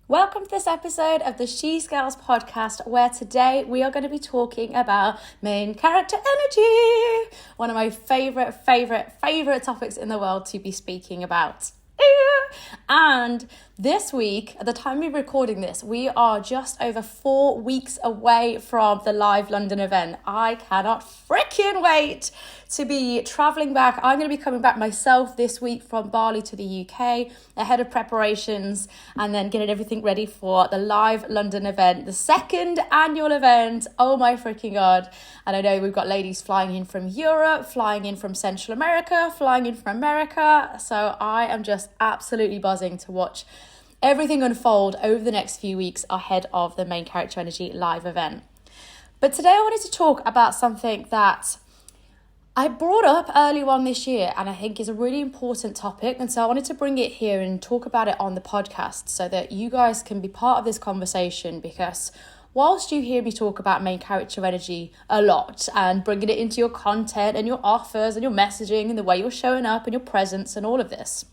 Welcome to this episode of the She Scales podcast, where today we are going to be talking about main character energy, one of my favorite topics in the world to be speaking about. And this week, at the time we're recording this, we are just over 4 weeks away from the live London event. I cannot freaking wait to be traveling back. I'm going to be coming back myself this week from Bali to the UK ahead of preparations and then getting everything ready for the live London event, the second annual event. Oh my freaking God. And I know we've got ladies flying in from Europe, flying in from Central America, flying in from America. So I am just absolutely buzzing to watch everything unfold over the next few weeks ahead of the Main Character Energy live event. But today I wanted to talk about something that I brought up early on this year and I think is a really important topic. And so I wanted to bring it here and talk about it on the podcast so that you guys can be part of this conversation, because whilst you hear me talk about main character energy a lot and bringing it into your content and your offers and your messaging and the way you're showing up and your presence and all of this,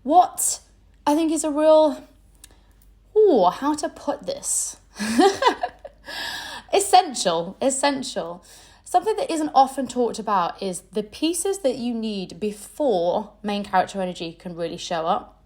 what I think is a real, how to put this? Essential. Something that isn't often talked about is the pieces that you need before main character energy can really show up.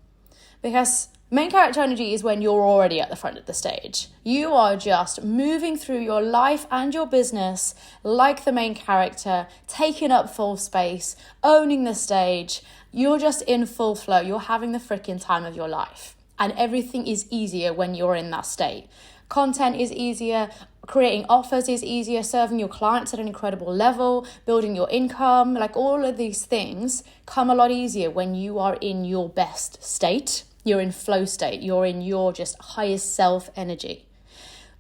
Because main character energy is when you're already at the front of the stage. You are just moving through your life and your business like the main character, taking up full space, owning the stage. You're just in full flow. You're having the freaking time of your life. And everything is easier when you're in that state. Content is easier, creating offers is easier, serving your clients at an incredible level, building your income, like all of these things come a lot easier when you are in your best state. You're in flow state. You're in your just highest self energy.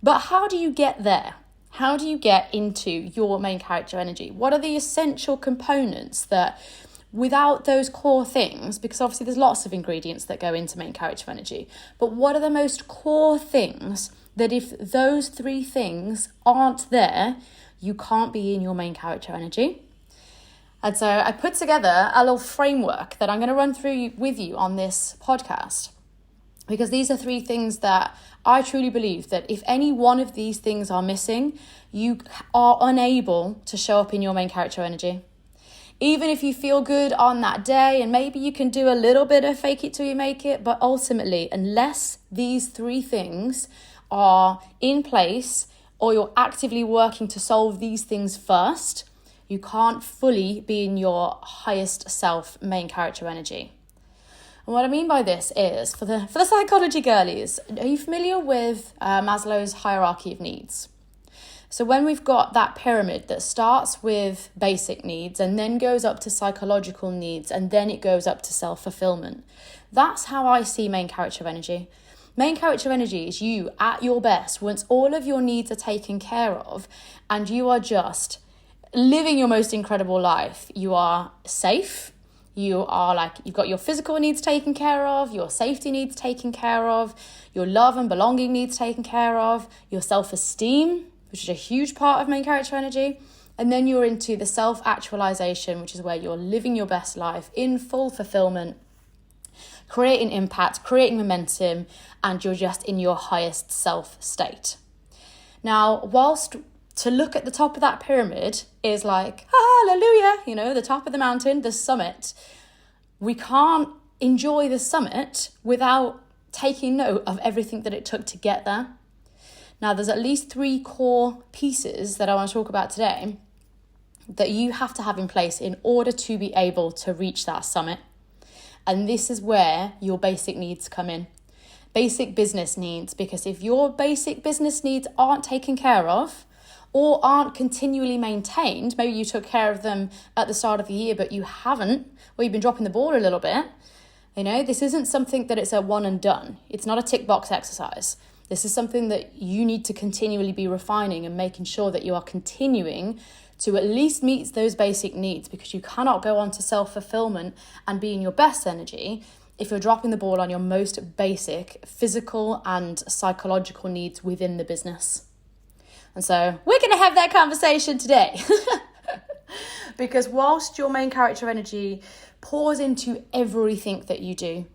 But how do you get there? How do you get into your main character energy? What are the essential components that without those core things, because obviously there's lots of ingredients that go into main character energy, but what are the most core things that if those 3 things aren't there, you can't be in your main character energy? And so I put together a little framework that I'm going to run through with you on this podcast, because these are 3 things that I truly believe that if any one of these things are missing, you are unable to show up in your main character energy. Even if you feel good on that day, and maybe you can do a little bit of fake it till you make it, but ultimately, unless these 3 things are in place or you're actively working to solve these things first, you can't fully be in your highest self main character energy. And what I mean by this is, for the psychology girlies, are you familiar with Maslow's hierarchy of needs? So when we've got that pyramid that starts with basic needs and then goes up to psychological needs and then it goes up to self-fulfillment, that's how I see main character energy. Main character energy is you at your best once all of your needs are taken care of and you are just living your most incredible life. You are safe. You are you've got your physical needs taken care of, your safety needs taken care of, your love and belonging needs taken care of, your self-esteem, which is a huge part of main character energy. And then you're into the self-actualization, which is where you're living your best life in full fulfillment, creating impact, creating momentum, and you're just in your highest self state. Now, whilst to look at the top of that pyramid is like, hallelujah, the top of the mountain, the summit, we can't enjoy the summit without taking note of everything that it took to get there. Now, there's at least 3 core pieces that I want to talk about today that you have to have in place in order to be able to reach that summit. And this is where your basic needs come in. Basic business needs, because if your basic business needs aren't taken care of or aren't continually maintained, maybe you took care of them at the start of the year, but you haven't, or you've been dropping the ball a little bit, this isn't something that it's a one and done. It's not a tick box exercise. This is something that you need to continually be refining and making sure that you are continuing to at least meet those basic needs, because you cannot go on to self-fulfillment and be in your best energy if you're dropping the ball on your most basic physical and psychological needs within the business. And so we're going to have that conversation today. Because whilst your main character energy pours into everything that you do,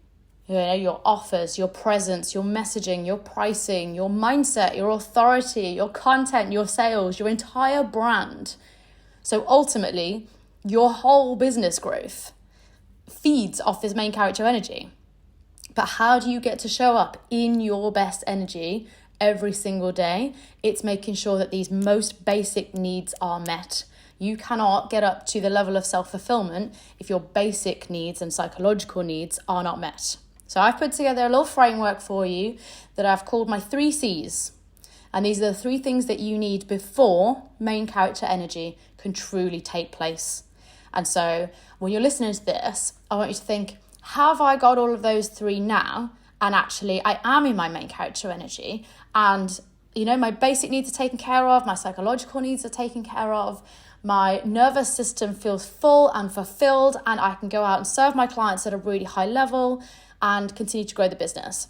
your offers, your presence, your messaging, your pricing, your mindset, your authority, your content, your sales, your entire brand. So ultimately, your whole business growth feeds off this main character energy. But how do you get to show up in your best energy every single day? It's making sure that these most basic needs are met. You cannot get up to the level of self-fulfillment if your basic needs and psychological needs are not met. So I've put together a little framework for you that I've called my 3 C's. And these are the 3 things that you need before main character energy can truly take place. And so when you're listening to this, I want you to think, have I got all of those 3 now? And actually, I am in my main character energy. And, my basic needs are taken care of. My psychological needs are taken care of. My nervous system feels full and fulfilled. And I can go out and serve my clients at a really high level and continue to grow the business.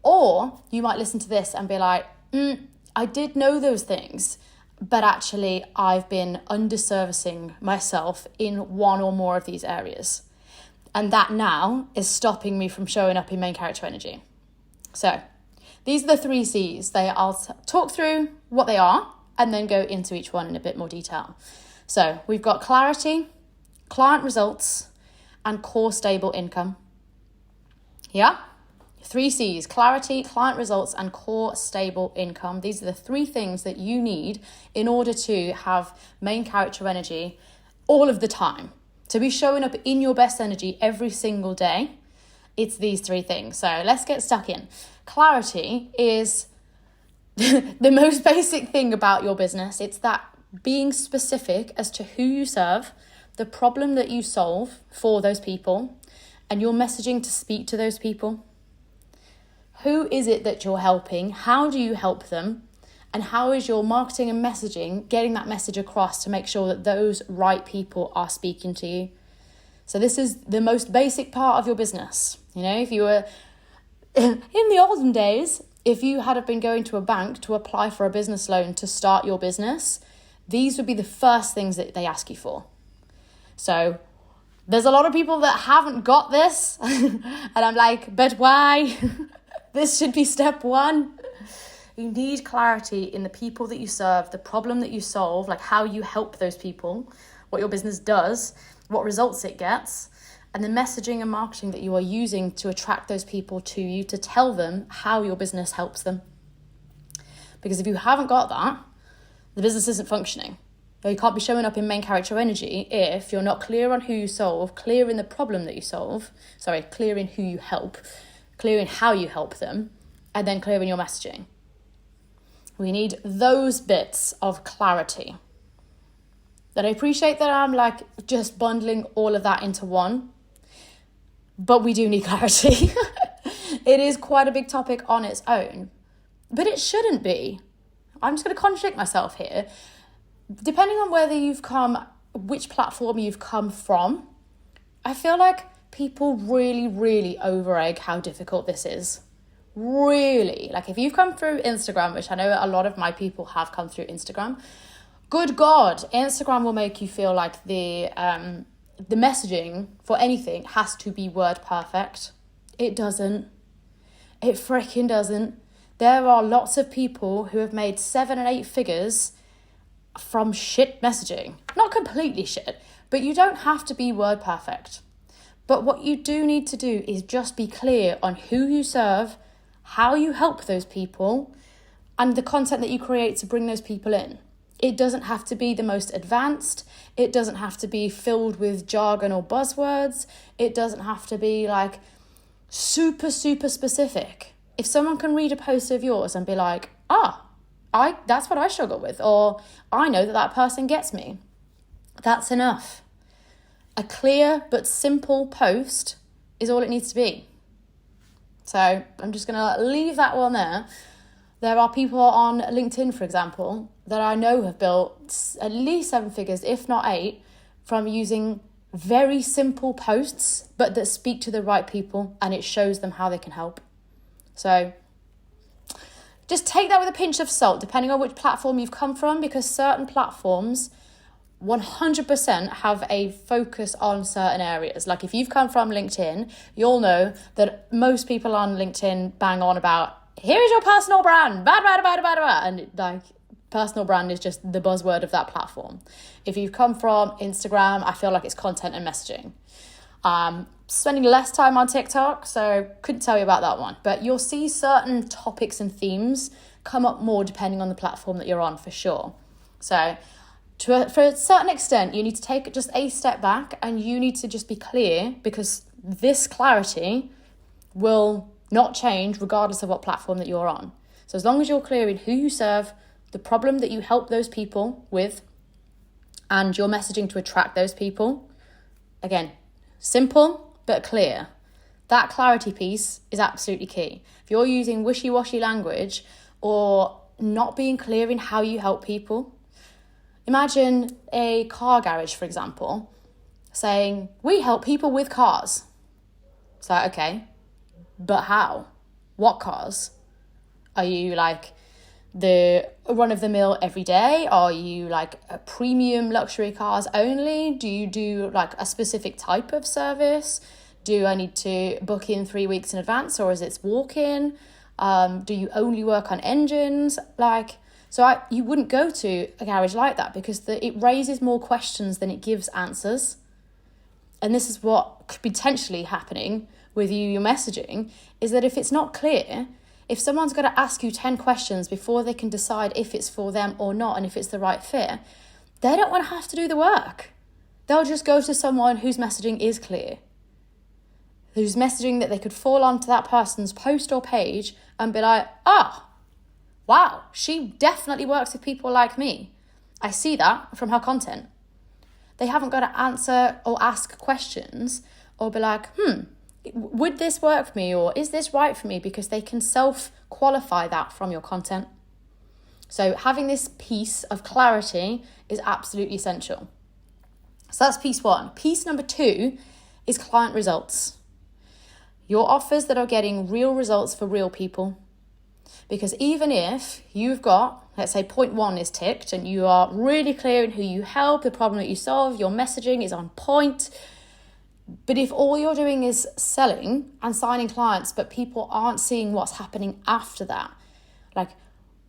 Or you might listen to this and be like, I did know those things, but actually I've been underservicing myself in one or more of these areas. And that now is stopping me from showing up in main character energy. So these are the 3 C's. I'll talk through what they are and then go into each one in a bit more detail. So we've got clarity, client results, and core stable income. Yeah? 3 C's, clarity, client results, and core stable income. These are the 3 things that you need in order to have main character energy all of the time. To be showing up in your best energy every single day, it's these 3 things. So let's get stuck in. Clarity is the most basic thing about your business. It's that being specific as to who you serve, the problem that you solve for those people, and your messaging to speak to those people. Who is it that you're helping? How do you help them? And how is your marketing and messaging getting that message across to make sure that those right people are speaking to you? So this is the most basic part of your business. If you were in the olden days, if you had been going to a bank to apply for a business loan to start your business, these would be the first things that they ask you for. So there's a lot of people that haven't got this. And I'm like, but why? This should be step 1. You need clarity in the people that you serve, the problem that you solve, like how you help those people, what your business does, what results it gets, and the messaging and marketing that you are using to attract those people to you, to tell them how your business helps them. Because if you haven't got that, the business isn't functioning. You can't be showing up in main character energy if you're not clear on who you solve, clear in the problem that you solve, clear in who you help, clear in how you help them, and then clear in your messaging. We need those bits of clarity. That I appreciate that I'm just bundling all of that into one, but we do need clarity. It is quite a big topic on its own, but it shouldn't be. I'm just going to contradict myself here. Depending on which platform you've come from, I feel like people really, really over-egg how difficult this is. Really. If you've come through Instagram, which I know a lot of my people have come through Instagram, good God, Instagram will make you feel like the messaging for anything has to be word perfect. It doesn't. It freaking doesn't. There are lots of people who have made 7 and 8 figures from shit messaging. Not completely shit, but you don't have to be word perfect. But what you do need to do is just be clear on who you serve, how you help those people, and the content that you create to bring those people in. It doesn't have to be the most advanced. It doesn't have to be filled with jargon or buzzwords. It doesn't have to be super, super specific. If someone can read a post of yours and be like, that's what I struggle with, or I know that person gets me, that's enough. A clear but simple post is all it needs to be. So I'm just going to leave that one there. There are people on LinkedIn, for example, that I know have built at least 7 figures, if not 8, from using very simple posts, but that speak to the right people, and it shows them how they can help. So just take that with a pinch of salt, depending on which platform you've come from, because certain platforms 100% have a focus on certain areas. Like if you've come from LinkedIn, you'll know that most people on LinkedIn bang on about, here is your personal brand, and like personal brand is just the buzzword of that platform. If you've come from Instagram, I feel like it's content and messaging. Spending less time on TikTok, so couldn't tell you about that one. But you'll see certain topics and themes come up more depending on the platform that you're on, for sure. So for a certain extent, you need to take just a step back and you need to just be clear, because this clarity will not change regardless of what platform that you're on. So as long as you're clear in who you serve, the problem that you help those people with, and your messaging to attract those people, again, simple but clear. That clarity piece is absolutely key. If you're using wishy-washy language or not being clear in how you help people, imagine a car garage, for example, saying, we help people with cars. It's like, okay, but how? What cars? Are you like the run-of-the-mill every day? Are you like a premium luxury cars only? Do you do like a specific type of service? Do I need to book in 3 weeks in advance, or is it walk-in? Do you only work on engines? You wouldn't go to a garage like that, because it raises more questions than it gives answers. And this is what could be potentially happening with your messaging, is that if it's not clear, if someone's got to ask you 10 questions before they can decide if it's for them or not and if it's the right fit, they don't want to have to do the work. They'll just go to someone whose messaging is clear, whose messaging that they could fall onto that person's post or page and be like, wow, she definitely works with people like me. I see that from her content. They haven't got to answer or ask questions or be like, would this work for me, or is this right for me? Because they can self-qualify that from your content. So having this piece of clarity is absolutely essential. So that's piece one. Piece number two is client results. Your offers that are getting real results for real people. Because even if you've got, let's say point one is ticked and you are really clear in who you help, the problem that you solve, your messaging is on point, but if all you're doing is selling and signing clients, but people aren't seeing what's happening after that, like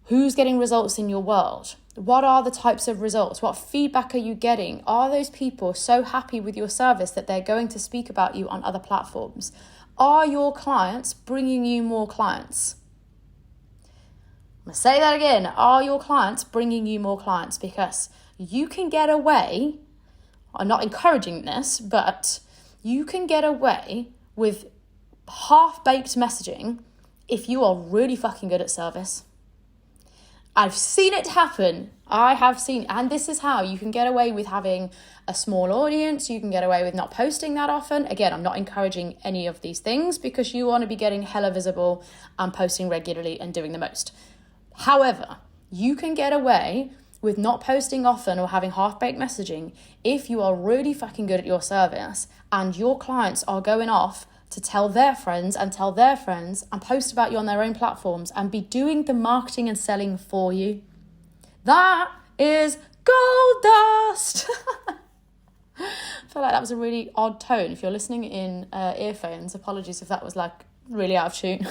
who's getting results in your world? What are the types of results? What feedback are you getting? Are those people so happy with your service that they're going to speak about you on other platforms? Are your clients bringing you more clients? I'm going to say that again. Are your clients bringing you more clients? Because you can get away, I'm not encouraging this, but you can get away with half-baked messaging if you are really fucking good at service. I've seen it happen. I have seen, and this is how you can get away with having a small audience. You can get away with not posting that often. Again, I'm not encouraging any of these things, because you want to be getting hella visible and posting regularly and doing the most. However, you can get away with not posting often or having half-baked messaging if you are really fucking good at your service and your clients are going off to tell their friends and tell their friends and post about you on their own platforms and be doing the marketing and selling for you. That is gold dust. I feel like that was a really odd tone. If you're listening in earphones, apologies if that was like really out of tune.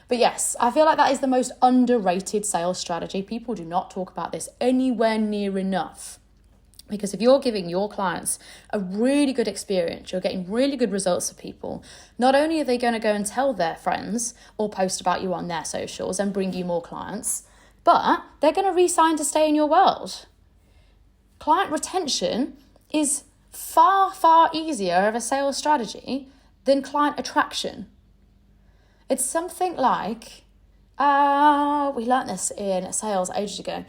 But yes, I feel like that is the most underrated sales strategy. People do not talk about this anywhere near enough. Because if you're giving your clients a really good experience, you're getting really good results for people, not only are they going to go and tell their friends or post about you on their socials and bring you more clients, but they're going to re-sign to stay in your world. Client retention is far, far easier of a sales strategy than client attraction. It's something like, we learnt this in sales ages ago.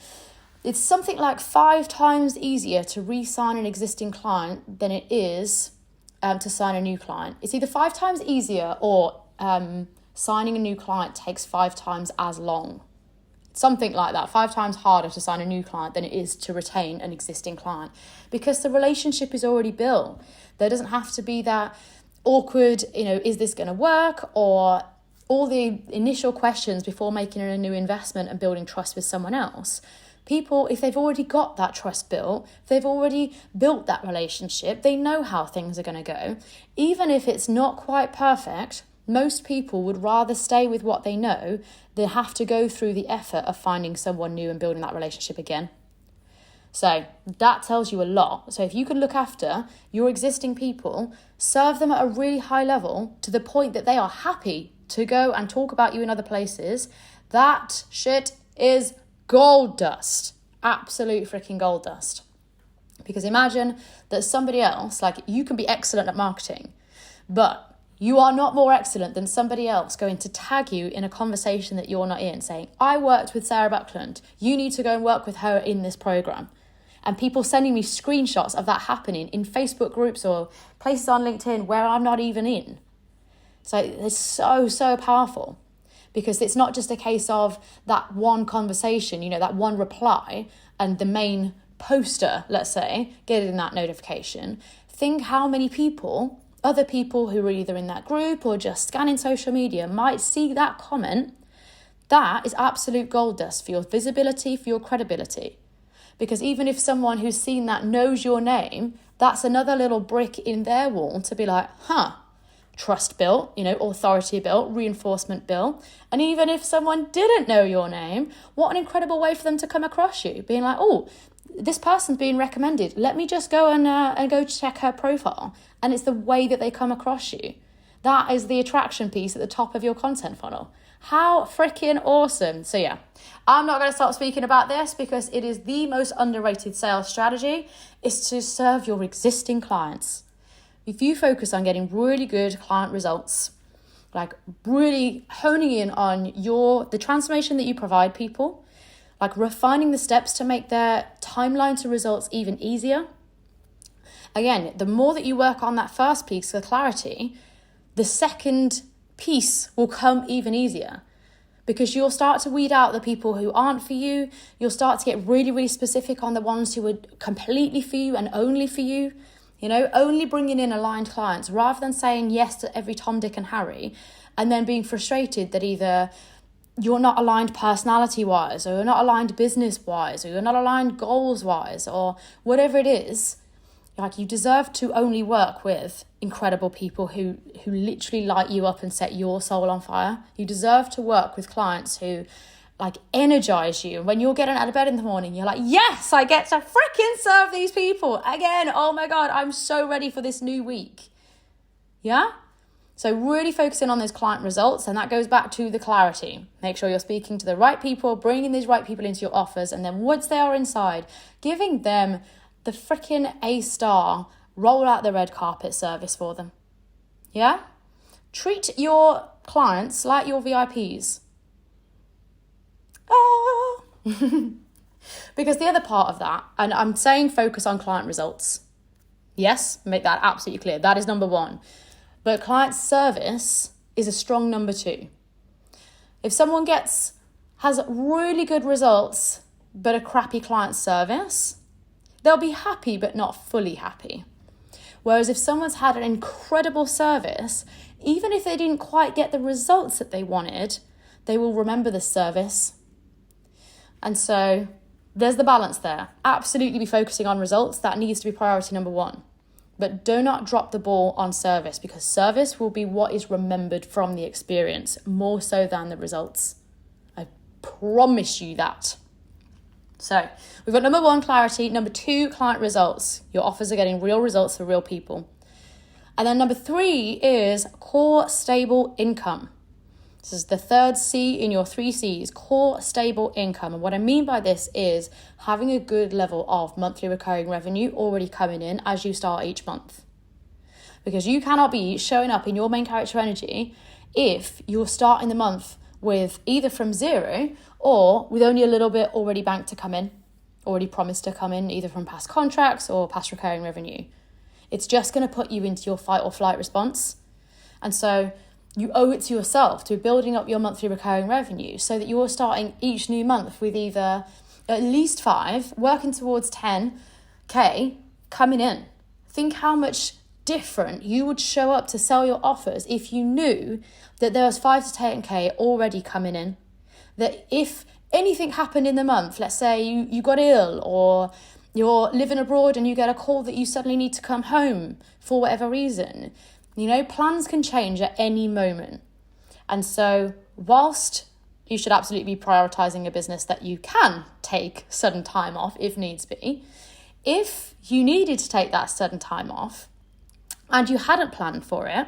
It's something like 5 times easier to re-sign an existing client than it is to sign a new client. It's either 5 times easier or signing a new client takes 5 times as long. Something like that, 5 times harder to sign a new client than it is to retain an existing client, because the relationship is already built. There doesn't have to be that awkward, is this going to work? Or all the initial questions before making a new investment and building trust with someone else. People, if they've already got that trust built, if they've already built that relationship, they know how things are going to go. Even if it's not quite perfect, most people would rather stay with what they know than have to go through the effort of finding someone new and building that relationship again. So that tells you a lot. So if you can look after your existing people, serve them at a really high level to the point that they are happy to go and talk about you in other places, that shit is gold dust. Absolute freaking gold dust. Because imagine that somebody else, like, you can be excellent at marketing, but you are not more excellent than somebody else going to tag you in a conversation that you're not in, saying, I worked with Sarah Buckland, you need to go and work with her in this program. And people sending me screenshots of that happening in Facebook groups or places on LinkedIn where I'm not even in. So it's so powerful, because it's not just a case of that one conversation, you know, that one reply and the main poster, let's say, getting that notification. Think how many people, other people who are either in that group or just scanning social media, might see that comment. That is absolute gold dust for your visibility, for your credibility. Because even if someone who's seen that knows your name, that's another little brick in their wall to be like, trust built, you know, authority built, reinforcement built. And even if someone didn't know your name, what an incredible way for them to come across you, being like, oh, this person's being recommended. Let me just go and go check her profile. And it's the way that they come across you. That is the attraction piece at the top of your content funnel. How freaking awesome. So yeah, I'm not going to stop speaking about this because it is the most underrated sales strategy, is to serve your existing clients. If you focus on getting really good client results, like really honing in on the transformation that you provide people, like refining the steps to make their timeline to results even easier. Again, the more that you work on that first piece, the clarity, the second piece will come even easier, because you'll start to weed out the people who aren't for you. You'll start to get really, really specific on the ones who are completely for you and only for you. You know, only bringing in aligned clients rather than saying yes to every Tom, Dick and Harry and then being frustrated that either you're not aligned personality-wise, or you're not aligned business-wise, or you're not aligned goals-wise, or whatever it is. Like, you deserve to only work with incredible people who literally light you up and set your soul on fire. You deserve to work with clients who like energize you. When you're getting out of bed in the morning, you're like, yes, I get to freaking serve these people again. Oh my God, I'm so ready for this new week. Yeah? So really focusing on those client results, and that goes back to the clarity. Make sure you're speaking to the right people, bringing these right people into your offers, and then once they are inside, giving them the freaking A-star, roll out the red carpet service for them. Yeah? Treat your clients like your VIPs. Because the other part of that, and I'm saying focus on client results. Yes, make that absolutely clear. That is number one. But client service is a strong number two. If someone has really good results, but a crappy client service, they'll be happy, but not fully happy. Whereas if someone's had an incredible service, even if they didn't quite get the results that they wanted, they will remember the service. And so there's the balance there. Absolutely be focusing on results. That needs to be priority number one. But do not drop the ball on service, because service will be what is remembered from the experience more so than the results. I promise you that. So we've got number one, clarity. Number two, client results. Your offers are getting real results for real people. And then number three is core stable income. This is the third C in your 3 C's, core stable income. And what I mean by this is having a good level of monthly recurring revenue already coming in as you start each month. Because you cannot be showing up in your main character energy if you're starting the month with either from zero or with only a little bit already banked to come in, already promised to come in, either from past contracts or past recurring revenue. It's just going to put you into your fight or flight response. And so you owe it to yourself to building up your monthly recurring revenue so that you're starting each new month with either at least 5, working towards 10K coming in. Think how much different you would show up to sell your offers if you knew that there was 5 to 10K already coming in. That if anything happened in the month, let's say you got ill, or you're living abroad and you get a call that you suddenly need to come home for whatever reason, plans can change at any moment. And so whilst you should absolutely be prioritizing a business that you can take sudden time off if needs be, if you needed to take that sudden time off and you hadn't planned for it,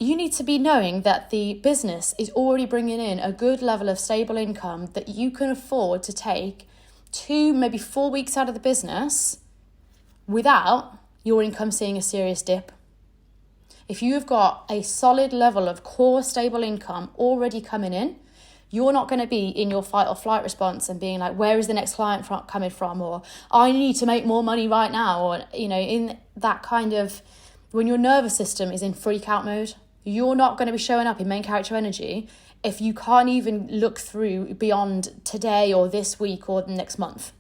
you need to be knowing that the business is already bringing in a good level of stable income that you can afford to take 2, maybe 4 weeks out of the business without your income seeing a serious dip. If you've got a solid level of core stable income already coming in, you're not going to be in your fight or flight response and being like, where is the next client coming from? Or I need to make more money right now. Or, in that kind of, when your nervous system is in freak out mode, you're not going to be showing up in main character energy if you can't even look through beyond today or this week or the next month.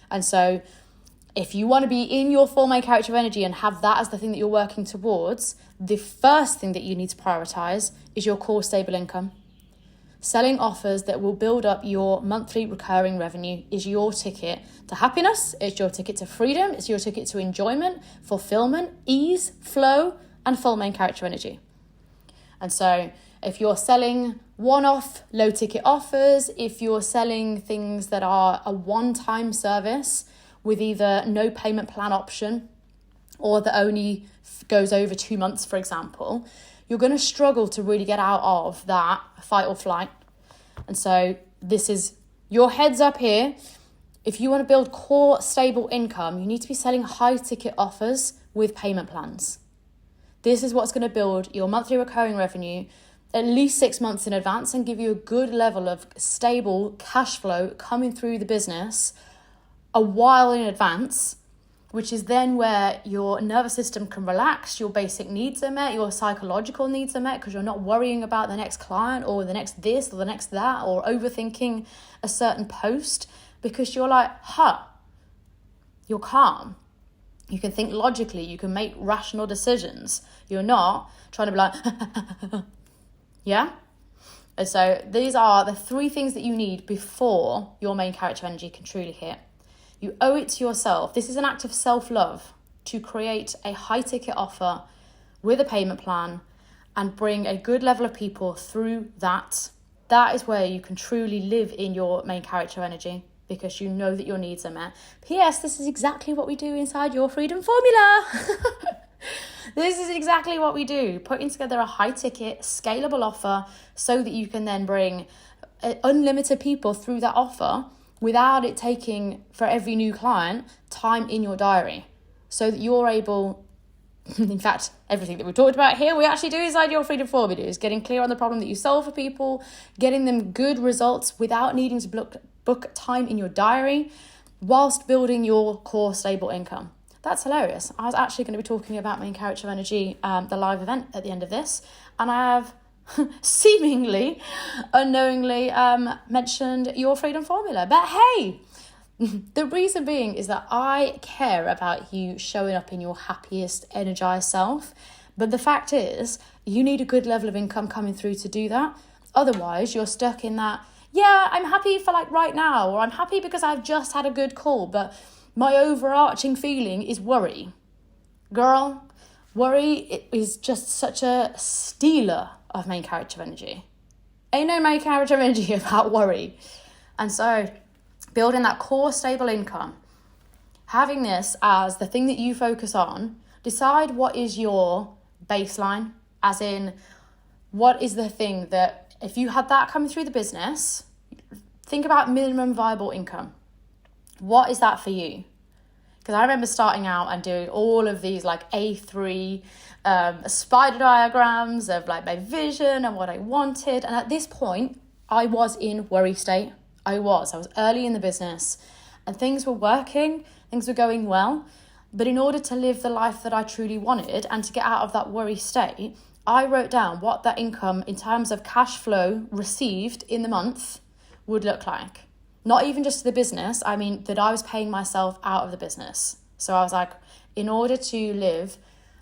And so if you want to be in your full main character energy and have that as the thing that you're working towards, the first thing that you need to prioritize is your core stable income. Selling offers that will build up your monthly recurring revenue is your ticket to happiness, it's your ticket to freedom, it's your ticket to enjoyment, fulfillment, ease, flow, and full main character energy. And so if you're selling one-off low-ticket offers, if you're selling things that are a one-time service with either no payment plan option or that only goes over 2 months, for example, you're going to struggle to really get out of that fight or flight. And so this is your heads up here. If you want to build core stable income, you need to be selling high-ticket offers with payment plans. This is what's going to build your monthly recurring revenue at least 6 months in advance and give you a good level of stable cash flow coming through the business a while in advance, which is then where your nervous system can relax, your basic needs are met, your psychological needs are met, because you're not worrying about the next client or the next this or the next that, or overthinking a certain post, because you're like, you're calm. You can think logically, you can make rational decisions. You're not trying to be like, yeah? And so these are the 3 things that you need before your main character energy can truly hit. You owe it to yourself. This is an act of self-love to create a high-ticket offer with a payment plan and bring a good level of people through that. That is where you can truly live in your main character energy, because you know that your needs are met. P.S. This is exactly what we do inside Your Freedom Formula. This is exactly what we do, putting together a high-ticket, scalable offer so that you can then bring unlimited people through that offer without it taking, for every new client, time in your diary, so that you're able, in fact, everything that we've talked about here, we actually do inside Your Freedom Formula, is getting clear on the problem that you solve for people, getting them good results without needing to book time in your diary, whilst building your core stable income. That's hilarious. I was actually going to be talking about main character energy, the live event at the end of this, and I have seemingly unknowingly mentioned Your Freedom Formula. But hey, the reason being is that I care about you showing up in your happiest, energized self. But the fact is, you need a good level of income coming through to do that. Otherwise, you're stuck in that, yeah, I'm happy for like right now, or I'm happy because I've just had a good call, but my overarching feeling is worry. Girl, worry is just such a stealer of main character energy. Ain't no main character energy about worry. And so building that core stable income, having this as the thing that you focus on, decide what is your baseline, as in what is the thing that if you had that coming through the business, think about minimum viable income. What is that for you? Because I remember starting out and doing all of these like A3 spider diagrams of like my vision and what I wanted. And at this point, I was in worry state. I was early in the business and things were working, things were going well. But in order to live the life that I truly wanted and to get out of that worry state, I wrote down what that income in terms of cash flow received in the month would look like. Not even just to the business, I mean that I was paying myself out of the business. So I was like, in order to live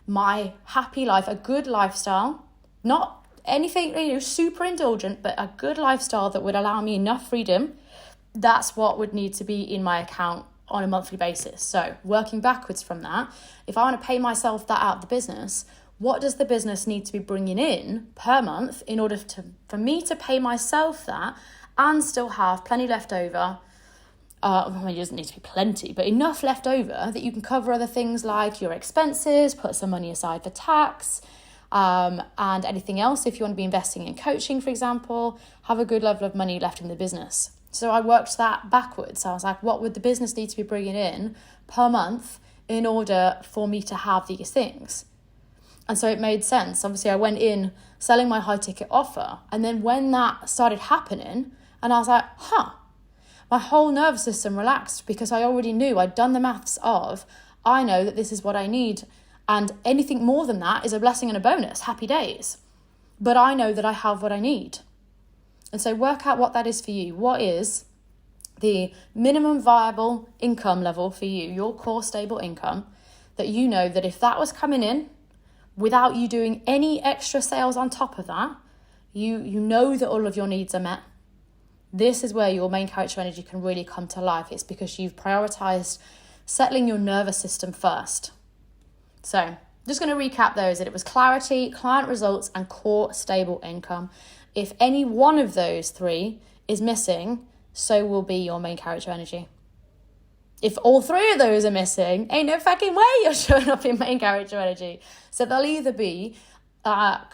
my happy life, a good lifestyle, not anything, super indulgent, but a good lifestyle that would allow me enough freedom, that's what would need to be in my account on a monthly basis. So working backwards from that, if I want to pay myself that out of the business, what does the business need to be bringing in per month in order for me to pay myself that and still have plenty left over? It doesn't need to be plenty, but enough left over that you can cover other things like your expenses, put some money aside for tax, and anything else. If you want to be investing in coaching, for example, have a good level of money left in the business. So I worked that backwards. I was like, what would the business need to be bringing in per month in order for me to have these things? And so it made sense. Obviously, I went in selling my high ticket offer. And then when that started happening, and I was like, my whole nervous system relaxed, because I already knew, I'd done the maths of, I know that this is what I need. And anything more than that is a blessing and a bonus. Happy days. But I know that I have what I need. And so work out what that is for you. What is the minimum viable income level for you, your core stable income, that you know that if that was coming in without you doing any extra sales on top of that, you know that all of your needs are met. This is where your main character energy can really come to life. It's because you've prioritized settling your nervous system first. So just going to recap those, that it was clarity, client results, and core stable income. If any one of those three is missing, so will be your main character energy. If all three of those are missing, ain't no fucking way you're showing up in main character energy. So they'll either be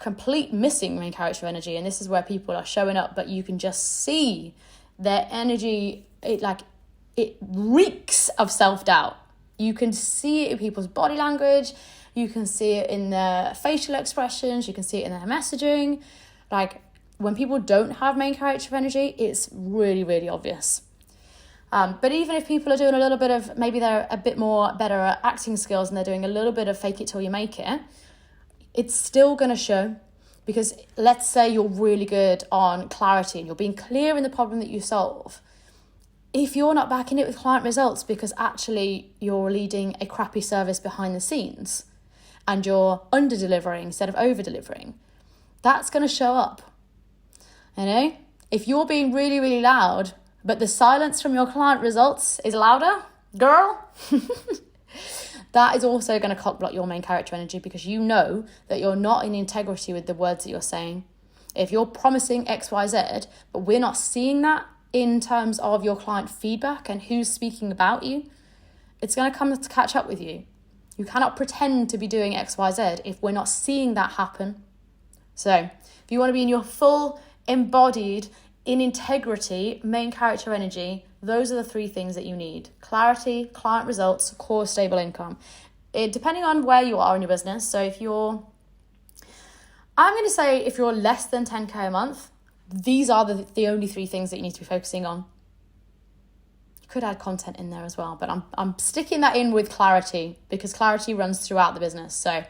complete missing main character energy, and this is where people are showing up, but you can just see their energy, it reeks of self-doubt. You can see it in people's body language, you can see it in their facial expressions, you can see it in their messaging. When people don't have main character energy, it's really, really obvious. But even if people are doing a little bit of, maybe they're a bit more better at acting skills and they're doing a little bit of fake it till you make it, it's still going to show. Because let's say you're really good on clarity and you're being clear in the problem that you solve. If you're not backing it with client results because actually you're leading a crappy service behind the scenes and you're under-delivering instead of over-delivering, that's going to show up. If you're being really, really loud, but the silence from your client results is louder, girl, that is also going to cock block your main character energy, because you know that you're not in integrity with the words that you're saying. If you're promising X, Y, Z, but we're not seeing that in terms of your client feedback and who's speaking about you, it's going to come to catch up with you. You cannot pretend to be doing X, Y, Z if we're not seeing that happen. So if you want to be in your full embodied, in integrity, main character energy, those are the three things that you need: clarity, client results, core stable income. Depending on where you are in your business. So I'm going to say if you're less than 10k a month, these are the only three things that you need to be focusing on. You could add content in there as well, but I'm sticking that in with clarity, because clarity runs throughout the business. So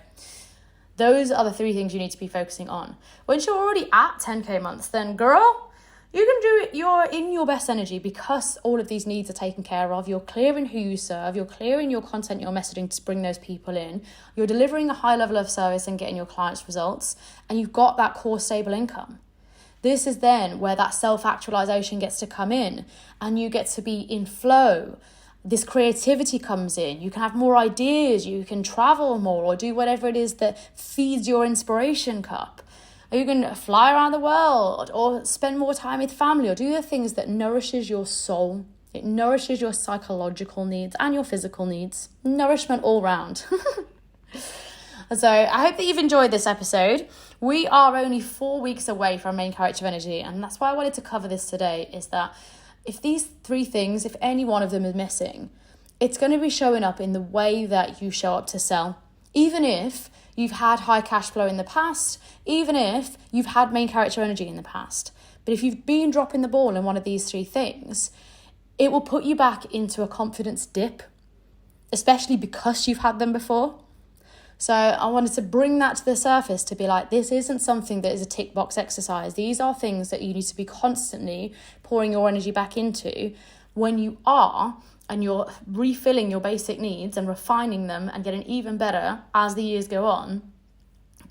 those are the three things you need to be focusing on. Once you're already at 10k a month, then girl, you can do it. You're in your best energy because all of these needs are taken care of. You're clear in who you serve. You're clear in your content, your messaging to bring those people in. You're delivering a high level of service and getting your clients results. And you've got that core stable income. This is then where that self-actualization gets to come in and you get to be in flow. This creativity comes in. You can have more ideas. You can travel more or do whatever it is that feeds your inspiration cup. You can fly around the world or spend more time with family or do the things that nourishes your soul. It nourishes your psychological needs and your physical needs. Nourishment all round. So I hope that you've enjoyed this episode. We are only 4 weeks away from main character energy, and that's why I wanted to cover this today, is that if these three things, if any one of them is missing, it's going to be showing up in the way that you show up to sell. Even if you've had high cash flow in the past, even if you've had main character energy in the past. But if you've been dropping the ball in one of these three things, it will put you back into a confidence dip, especially because you've had them before. So I wanted to bring that to the surface to be like, this isn't something that is a tick box exercise. These are things that you need to be constantly pouring your energy back into when you are, and you're refilling your basic needs and refining them and getting even better as the years go on.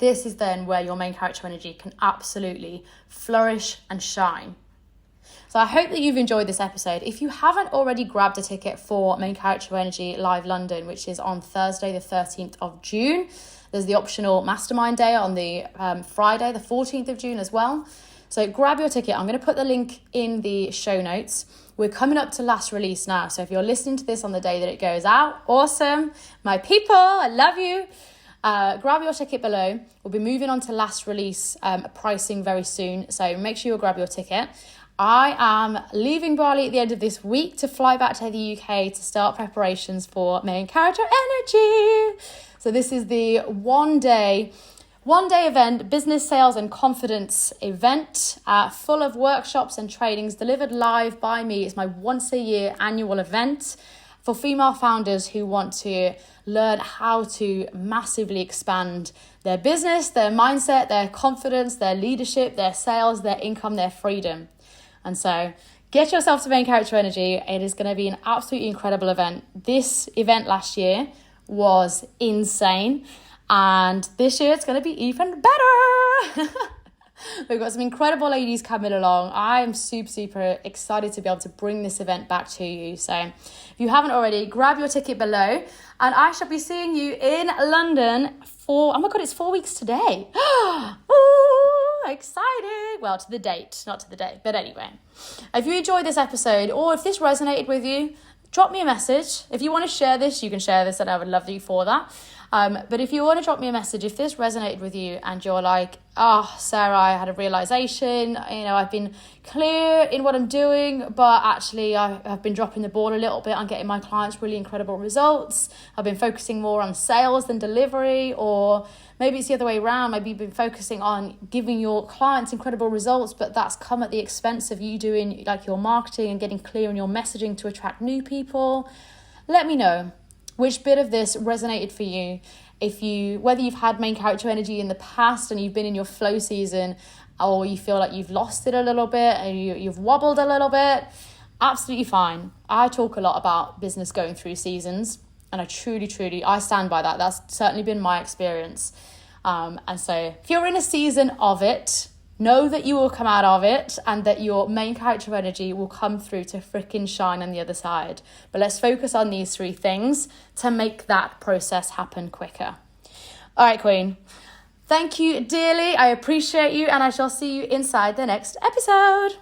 this is then where your main character energy can absolutely flourish and shine. So I hope that you've enjoyed this episode. If you haven't already grabbed a ticket for Main Character Energy Live London, which is on Thursday, the 13th of June, there's the optional mastermind day on the Friday, the 14th of June as well. So grab your ticket. I'm going to put the link in the show notes. We're coming up to last release now. So if you're listening to this on the day that it goes out, awesome. My people, I love you. Grab your ticket below. We'll be moving on to last release pricing very soon. So make sure you grab your ticket. I am leaving Bali at the end of this week to fly back to the UK to start preparations for Main Character Energy. So this is the one day event, business, sales and confidence event, full of workshops and trainings delivered live by me. It's my once a year annual event for female founders who want to learn how to massively expand their business, their mindset, their confidence, their leadership, their sales, their income, their freedom. And so get yourself to Main Character Energy. It is going to be an absolutely incredible event. This event last year was insane. And this year it's going to be even better. We've got some incredible ladies coming along. I am super excited to be able to bring this event back to you. So if you haven't already, grab your ticket below. And I shall be seeing you in London for, oh my God, it's 4 weeks today. Ooh, excited. Well, to the date, not to the day. But anyway, if you enjoyed this episode or if this resonated with you, drop me a message. If you want to share this, you can share this and I would love you for that. But if you want to drop me a message, if this resonated with you and you're like, oh, Sarah, I had a realization, I've been clear in what I'm doing, but actually I've been dropping the ball a little bit on getting my clients really incredible results. I've been focusing more on sales than delivery, or maybe it's the other way around. Maybe you've been focusing on giving your clients incredible results, but that's come at the expense of you doing like your marketing and getting clear in your messaging to attract new people. Let me know which bit of this resonated for you. Whether you've had Main Character Energy in the past and you've been in your flow season, or you feel like you've lost it a little bit and you've wobbled a little bit, absolutely fine. I talk a lot about business going through seasons, and I truly, I stand by that. That's certainly been my experience. And so if you're in a season of it, know that you will come out of it and that your main character energy will come through to freaking shine on the other side. But let's focus on these 3 things to make that process happen quicker. All right, Queen. Thank you dearly. I appreciate you, and I shall see you inside the next episode.